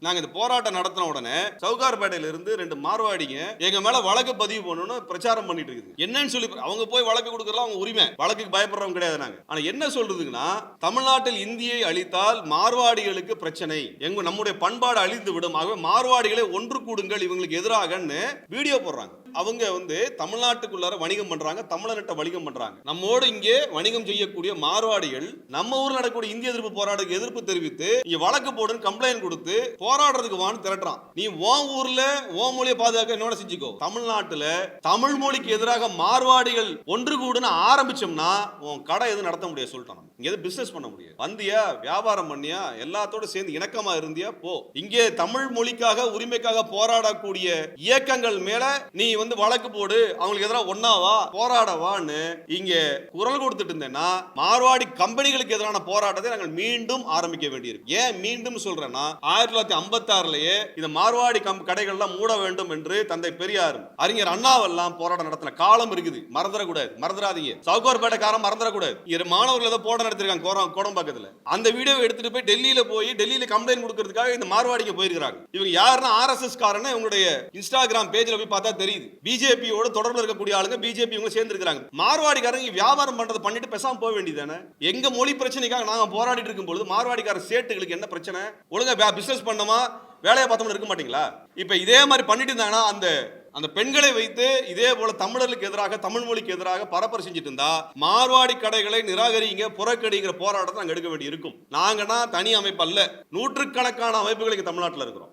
நாங்க இந்த போராட்டம் நடத்தின உடனே சவுகார்பேட்டையில இருந்து 2 மார்வாடிங்க எங்க மேல வழக்கு பதிவு பண்ணணும்னு பிரச்சாரம் பண்ணிட்டு இருக்குது. என்னன்னு சொல்லி அவங்க போய் வழக்கு கொடுக்கறலாம் அவங்க உரிமை, வழக்குக்கு பயப்படுறவங்க கிடையாது. நாங்க ஆனா என்ன சொல்றதுன்னா, தமிழ்நாட்டில் இந்தியை அழித்தால் மார்வாடிகளுக்கு பிரச்சனை, நம்முடைய பண்பாடு அழிந்து விடும், ஆகவே மார்வாடிகளை ஒன்று கூடுங்கள் இவங்களுக்கு எதிராகன்னு வீடியோ போடுறாங்க. அவங்க தமிழ்நாட்டுக்குள்ளார வணிகம் பண்றாங்க, தமிழர்கிட்ட வணிகம் பண்றாங்க. நம்மோடு இங்கே வணிகம் செய்யக்கூடிய மார்வாடிகள் நம்ம ஊர்ல நடக்கக்கூடிய இந்திய எதிர்ப்பு போராட்டத்துக்கு எதிர்ப்பு தெரிவித்து இங்க வழக்கு போடுன்னு கம்ப்ளைண்ட் கொடுத்து போராடுறதுக்கு வான்னு திரட்டுறான். நீ உன் ஊர்ல உன் மொழியை பாதுகாக்க என்னோட செஞ்சுக்கோ. தமிழ்நாட்டுல தமிழ் மொழிக்கு எதிராக மார்வாடிகள் ஒன்று கூடுன்னு ஆரம்பிச்சோம்னா உன் கடை எதுவும் நடத்த முடியாது சொல்லிட்டான். இங்க எது பிசினஸ் பண்ண முடியாது. வந்தியா வியாபாரம் பண்ணியா எல்லாத்தோட சேர்ந்து இணக்கமா இருந்தியா போ. இங்கே தமிழ் மொழிக்காக உரிமைக்காக போராடக்கூடிய இயக்கங்கள் மேல நீ வழக்கு போடு, அவங்களுக்கு எதிராக ஒன்னாவா போராடவான்னு இங்க குரல் கொடுத்துட்டு இருந்தேன்னா மார்வாடி கம்பெனிகளுக்கு எதிரான போராட்டத்தை நாங்கள் மீண்டும் ஆரம்பிக்க வேண்டியிருக்கு. ஏன் மீண்டும் சொல்றேன்னா 1956லயே இந்த மார்வாடி கடைகள்லாம் மூட வேண்டும் என்று தந்தை பெரியார் அறிஞர் அண்ணாவெல்லாம் போராட்டம் நடத்தின காலம் இருக்குது. மறந்துடக்கூடாது, மறந்துடாதீங்க. சவுகார்பேட்டைக்காரன் மறந்துடக்கூடாது. மாணவர்கள் ஏதோ போராட்டம் நடத்திருக்காங்க கோடம்பாக்கத்துல. அந்த வீடியோவை எடுத்துட்டு போய் டெல்லியில கம்ப்ளைண்ட் கொடுக்கிறதுக்காக இந்த மார்வாடிக்கு போயிருக்காங்க. இவங்க யாருன்னா RSS காரன்னு உங்களுடைய இன்ஸ்டாகிராம் பேஜ்ல போய் பார்த்தா தெரியுது. பிஜேபியோட தொடர்பு இருக்கக்கூடிய ஆளுங்க பிஜேபி இவங்க சேர்ந்து இருக்காங்க. மார்வாடிக்காரங்க வியாபாரம் பண்றது பண்ணிட்டு பேசாம போக வேண்டியதானே. எங்க மொழி பிரச்சனைக்காக நாங்க போராடிட்டு இருக்கும்போது மார்வாடிக்கார சேட்டுகளுக்கு என்ன பிரச்சனை? ஒழுங்கா பிசினஸ் பண்ணமா வேலையை பார்த்தோம்னு இருக்க மாட்டீங்களா? இப்ப இதே மாதிரி பண்ணிட்டு இருந்தாங்கன்னா அந்த பெண்களை வைத்து இதே போல தமிழர்களுக்கு எதிராக தமிழ் மொழிக்கு எதிராக பரப்புரை செஞ்சுட்டு இருந்தா மார்வாடி கடைகளை நிராகரிங்க புறக்கணிங்கிற போராட்டத்தை நாங்க எடுக்க வேண்டி இருக்கும். நாங்கன்னா தனி அமைப்பு அல்ல, நூற்றுக்கணக்கான அமைப்புகள் இங்க தமிழ்நாட்டில் இருக்கிறோம்.